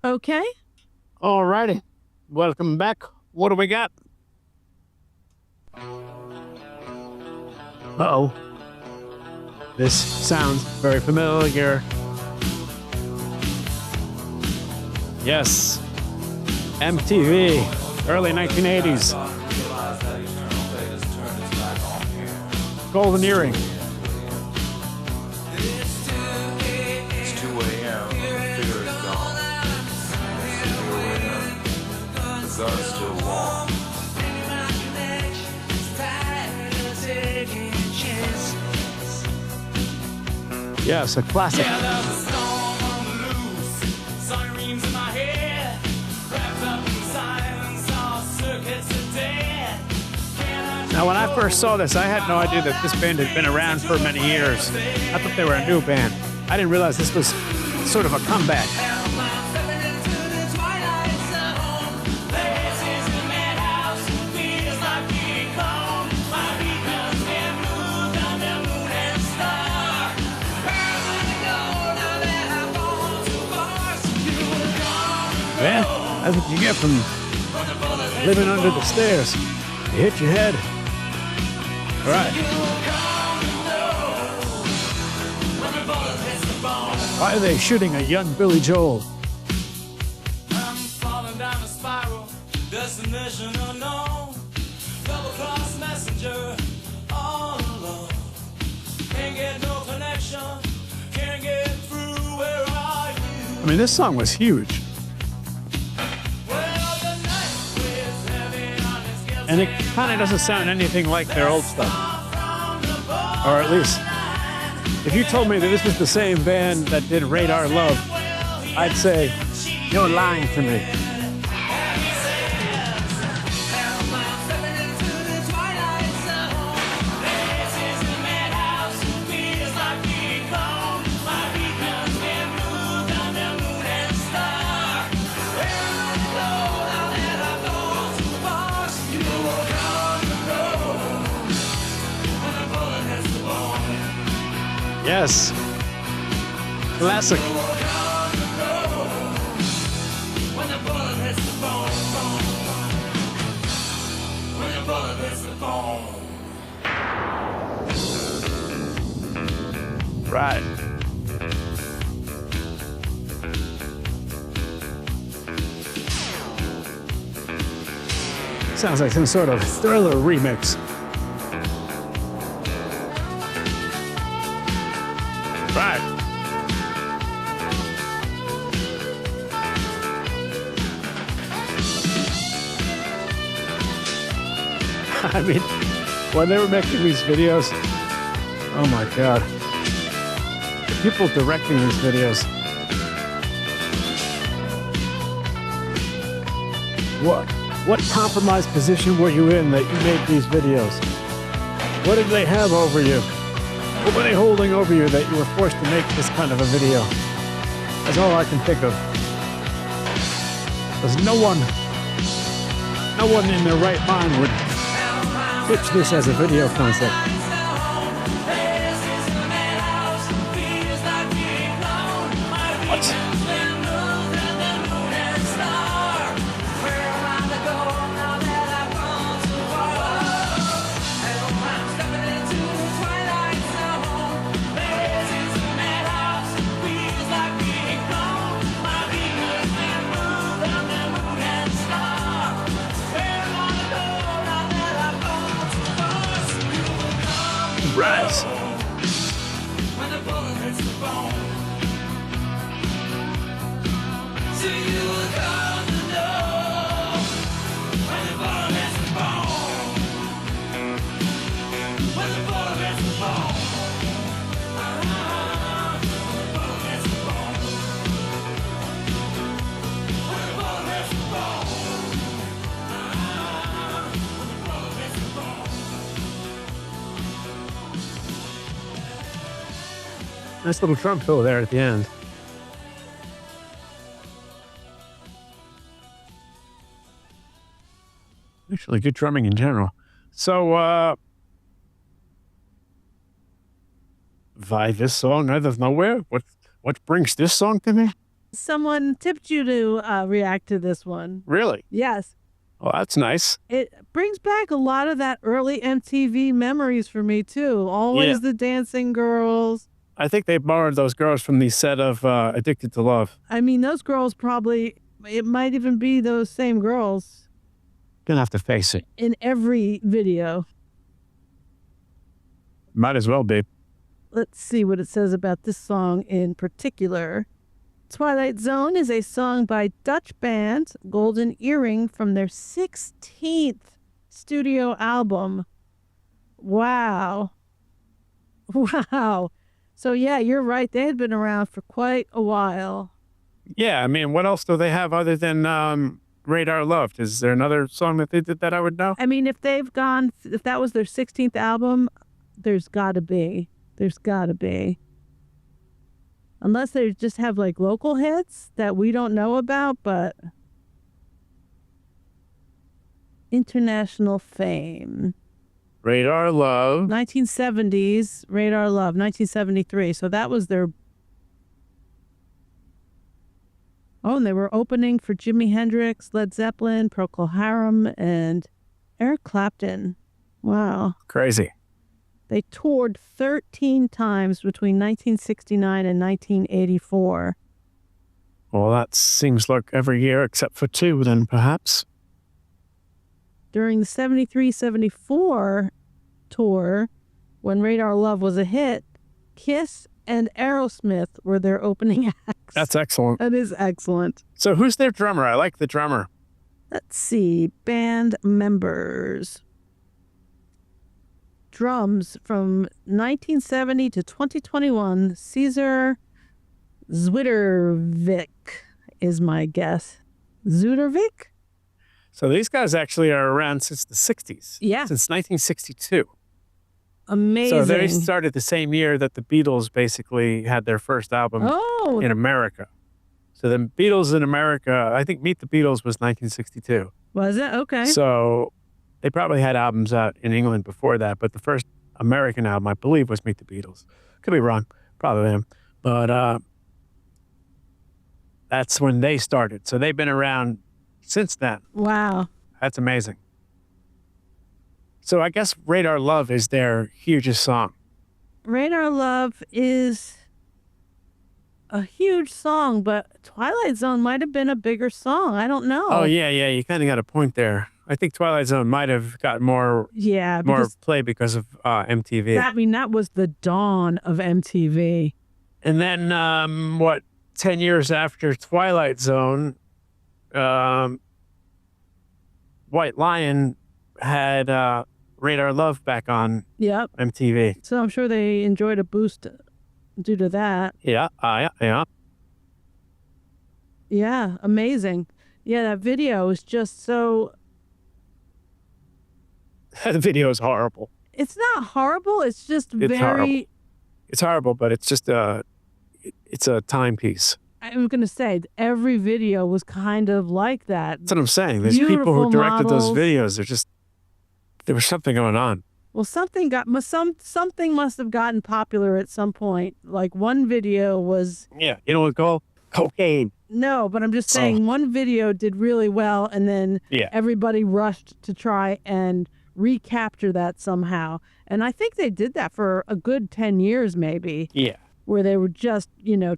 Okay. Alrighty. Welcome back. What do we got? Uh-oh. This sounds very familiar. Yes. MTV, early 1980s. Golden Earring. It's 2 a.m. The fear is gone. The gun's still warm. Yes, a classic. Now, when I first saw this, I had no idea that this band had been around for many years. I thought they were a new band. I didn't realize this was sort of a comeback. Well, that's what you get from living under the stairs. You hit your head. All right. Why are they shooting a young Billy Joel? I'm falling down a spiral, destination unknown, double-cross messenger, all alone. Can't get no connection, can't get through, where are you? I mean, this song was huge. And it kind of doesn't sound anything like their old stuff. Or at least, if you told me that this was the same band that did Radar Love, I'd say, you're lying to me. Yes. Classic. Right. Sounds like some sort of Thriller remix. Right. I mean, when they were making these videos, oh my God. The people directing these videos. What compromised position were you in that you made these videos? What did they have over you? What were they holding over you that you were forced to make this kind of a video? That's all I can think of. Because no one in their right mind would pitch this as a video concept. What? Rise. Nice little drum fill there at the end. Actually, good drumming in general. So, why this song out of nowhere? What brings this song to me? Someone tipped you to react to this one. Really? Yes. Well, that's nice. It brings back a lot of that early MTV memories for me, too. Always Yeah. the dancing girls. I think they borrowed those girls from the set of Addicted to Love. I mean, those girls probably, it might even be those same girls Gonna have to face it. in every video. Might as well be. Let's see what it says about this song in particular. Twilight Zone is a song by Dutch band Golden Earring from their 16th studio album. Wow. Wow. So yeah, you're right. They had been around for quite a while. Yeah, I mean, what else do they have other than Radar Love? Is there another song that they did that I would know? I mean, if that was their 16th album, there's gotta be. Unless they just have like local hits that we don't know about, but international fame. Radar Love. 1970s, Radar Love, 1973. So that was their... Oh, and they were opening for Jimi Hendrix, Led Zeppelin, Procol Harum, and Eric Clapton. Wow. Crazy. They toured 13 times between 1969 and 1984. Well, that seems like every year except for 2 then, perhaps. During the 73-74 tour, when Radar Love was a hit, Kiss and Aerosmith were their opening acts. That's excellent. That is excellent. So who's their drummer? I like the drummer. Let's see. Band members. Drums from 1970 to 2021, Caesar Zwittervik is my guess. Zwittervik? So these guys actually are around since the 60s. Yeah. Since 1962. Amazing. So they started the same year that the Beatles basically had their first album in America. So the Beatles in America, I think Meet the Beatles was 1962. Was it? Okay. So they probably had albums out in England before that, but the first American album, I believe, was Meet the Beatles. Could be wrong. Probably them. But that's when they started. So they've been around since then. Wow. That's amazing. So I guess Radar Love is their hugest song. Radar Love is a huge song, but Twilight Zone might have been a bigger song. I don't know. Oh, yeah. You kind of got a point there. I think Twilight Zone might have got more play because of MTV. That was the dawn of MTV. And then, 10 years after Twilight Zone, White Lion had Radar Love back on MTV. So I'm sure they enjoyed a boost due to that. Yeah. Yeah, amazing. Yeah, that video is just so... The video is horrible. It's not horrible. It's just It's horrible. It's horrible, but it's just it's a timepiece. I'm going to say every video was kind of like that. That's what I'm saying. There's people who directed those videos. There was something going on. Well, something must have gotten popular at some point. Like one video was... Yeah. You know what it's called? Cocaine. No, but I'm just saying one video did really well, and then everybody rushed to try and recapture that somehow. And I think they did that for a good 10 years maybe. Yeah. Where they were just,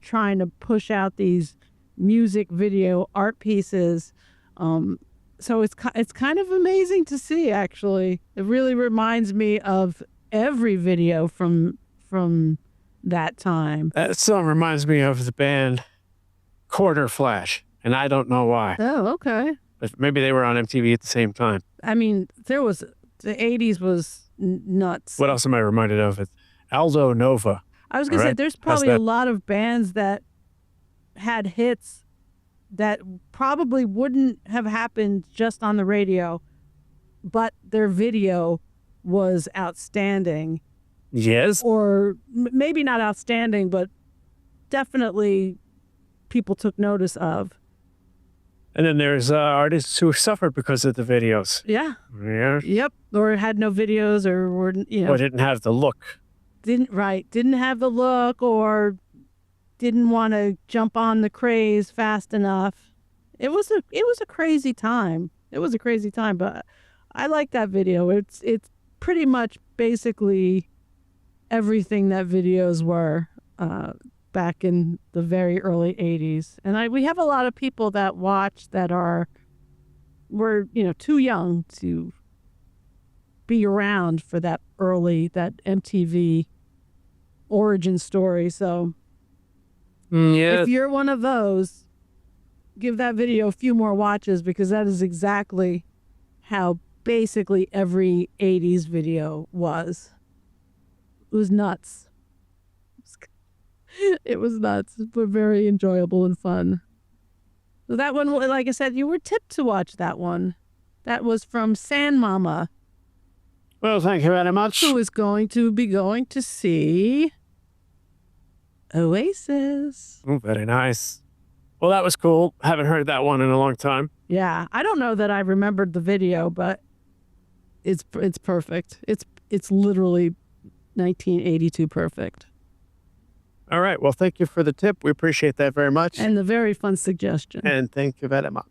trying to push out these music video art pieces. So it's kind of amazing to see, actually. It really reminds me of every video from that time. That song reminds me of the band Quarter Flash, and I don't know why. Oh, okay. But maybe they were on MTV at the same time. I mean, the 80s was nuts. What else am I reminded of? It's Aldo Nova. I was going to say, there's probably a lot of bands that had hits that probably wouldn't have happened just on the radio, but their video was outstanding. Yes. Or maybe not outstanding, but definitely people took notice of. And then there's artists who suffered because of the videos. Yeah. Yeah. Yep. Or had no videos, or were, Or didn't have the look. Didn't have the look, or didn't want to jump on the craze fast enough. It was a crazy time. It was a crazy time, but I like that video. It's pretty much basically everything that videos were back in the very early 80s. And we have a lot of people that watch that were too young to be around for that MTV origin story. So Yeah. if you're one of those, give that video a few more watches, because that is exactly how basically every 80s video was. It was nuts. It was nuts, but very enjoyable and fun. So that one, like I said, you were tipped to watch that one. That was from San Mama, Well, thank you very much. who is going to be going to see Oasis. Oh, very nice. Well, that was cool. Haven't heard that one in a long time. Yeah, I don't know that I remembered the video, but it's perfect. It's literally 1982 perfect. All right. Well, thank you for the tip. We appreciate that very much. And the very fun suggestion. And thank you very much.